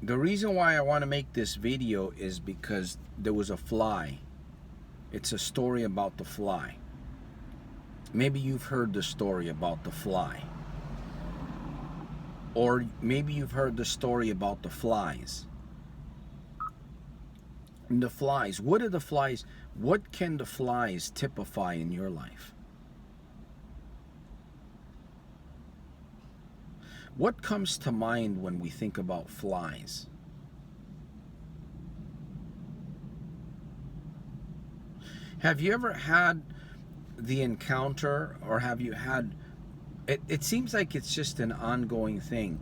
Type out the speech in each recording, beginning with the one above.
The reason why I want to make this video is because there was a fly. It's a story about the fly. Maybe you've heard the story about the fly. Or maybe you've heard the story about the flies. And the flies, what are the flies? What can the flies typify in your life? What comes to mind when we think about flies? Have you ever had the encounter, or have you had, it seems like it's just an ongoing thing.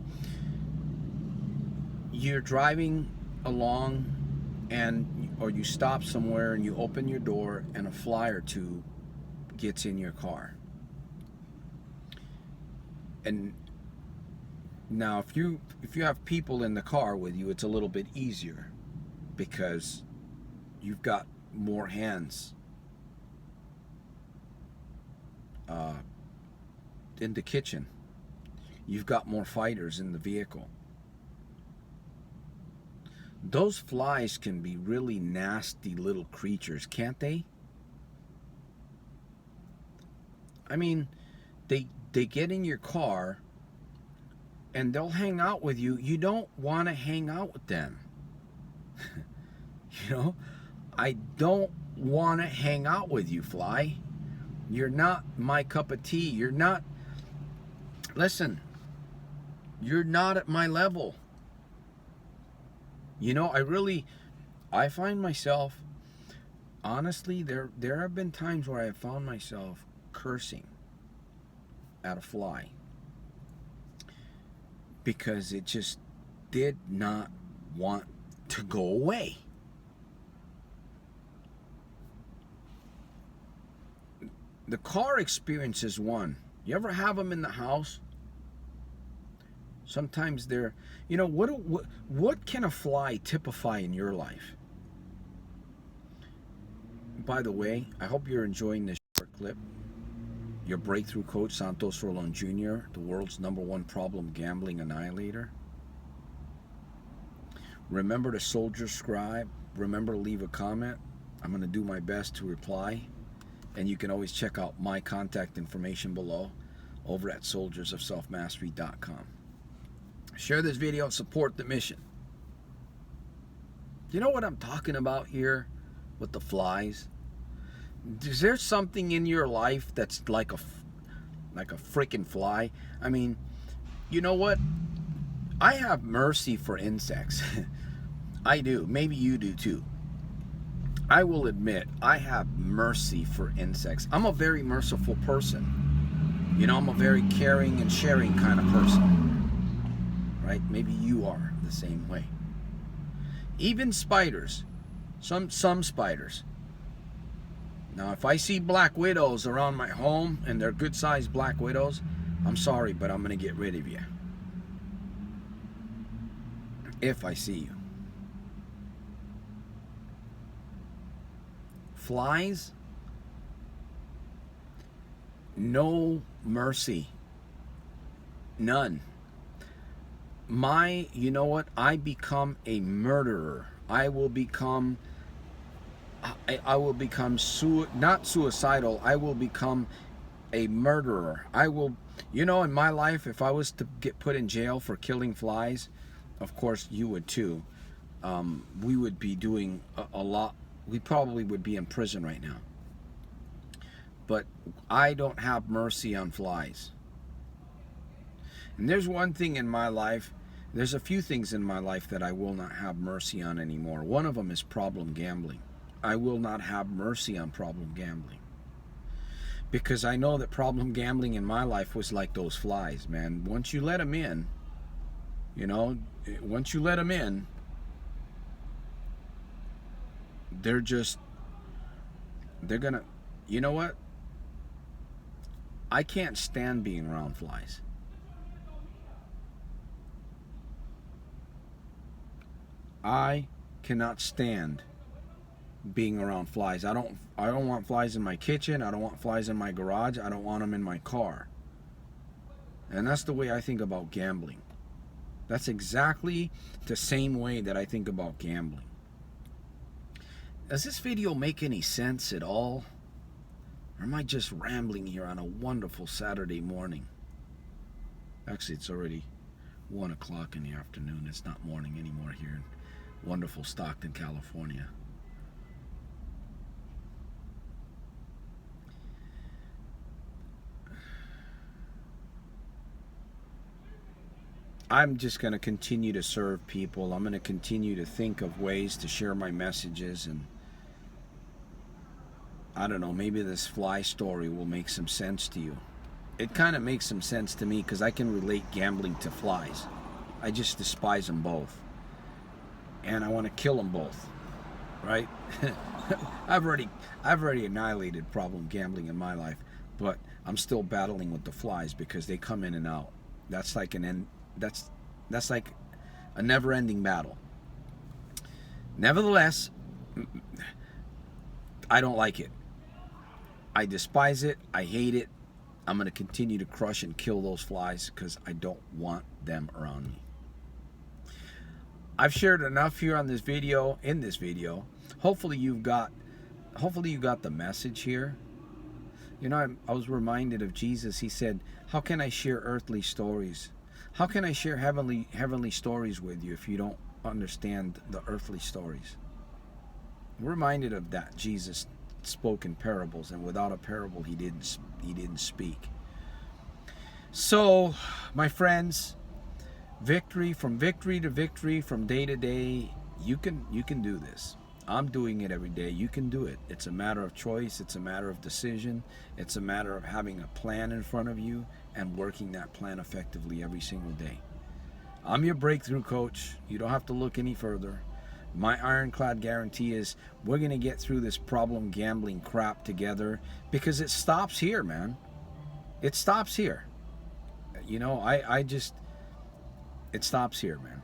You're driving along or you stop somewhere and you open your door and a fly or two gets in your car. And now if you have people in the car with you, it's a little bit easier because you've got more hands in the kitchen. You've got more fighters in the vehicle. Those flies can be really nasty little creatures, can't they? I mean, they get in your car and they'll hang out with you. You don't want to hang out with them. You know, I don't want to hang out with you, fly. You're not my cup of tea. You're not, listen, you're not at my level. You know, I find myself, honestly, there have been times where I have found myself cursing at a fly because it just did not want to go away. The car experience is one. You ever have them in the house? Sometimes they're, you know, what can a fly typify in your life? By the way, I hope you're enjoying this short clip. Your breakthrough coach, Santos Rolon Jr., the world's #1 problem gambling annihilator. Remember to soldier scribe. Remember to leave a comment. I'm going to do my best to reply. And you can always check out my contact information below over at soldiersofselfmastery.com. Share this video and support the mission. You know what I'm talking about here with the flies? Is there something in your life that's like a freaking fly? I mean, you know what? I have mercy for insects. I do. Maybe you do too. I will admit, I have mercy for insects. I'm a very merciful person. You know, I'm a very caring and sharing kind of person. Right? Maybe you are the same way. Even spiders. Some spiders. Now, if I see black widows around my home, and they're good-sized black widows, I'm sorry, but I'm going to get rid of you. If I see you. Flies, no mercy. None. You know what? I become a murderer. I will become not suicidal. I will become a murderer. I will, you know, in my life, if I was to get put in jail for killing flies, of course you would too, we would be doing a lot. We probably would be in prison right now. But I don't have mercy on flies. And there's one thing in my life, there's a few things in my life that I will not have mercy on anymore. One of them is problem gambling. I will not have mercy on problem gambling. Because I know that problem gambling in my life was like those flies, man. Once you let them in, you know, once you let them in, they're gonna, you know what? I can't stand being around flies. I cannot stand being around flies. I don't want flies in my kitchen. I don't want flies in my garage. I don't want them in my car. And that's the way I think about gambling. That's exactly the same way that I think about gambling. Does this video make any sense at all? Or am I just rambling here on a wonderful Saturday morning? Actually, it's already 1 o'clock in the afternoon. It's not morning anymore here in wonderful Stockton, California. I'm just going to continue to serve people. I'm going to continue to think of ways to share my messages, and I don't know, maybe this fly story will make some sense to you. It kind of makes some sense to me because I can relate gambling to flies. I just despise them both. And I want to kill them both. Right? I've already annihilated problem gambling in my life, but I'm still battling with the flies because they come in and out. That's like that's like a never-ending battle. Nevertheless, I don't like it. I despise it. I hate it. I'm going to continue to crush and kill those flies because I don't want them around me. I've shared enough here on this video, in this video. Hopefully you got the message here. You know, I was reminded of Jesus. He said, how can I share earthly stories? How can I share heavenly stories with you if you don't understand the earthly stories? I'm reminded of that. Jesus spoke in parables, and without a parable he didn't speak. So, my friends, victory to victory, from day to day, you can do this. I'm doing it every day. You can do it. It's a matter of choice. It's a matter of decision. It's a matter of having a plan in front of you and working that plan effectively every single day. I'm your breakthrough coach. You don't have to look any further. My ironclad guarantee is we're going to get through this problem gambling crap together, because it stops here, man. It stops here. You know, it stops here, man.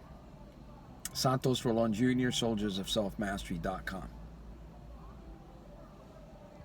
Santos Rolon Jr., soldiersofselfmastery.com.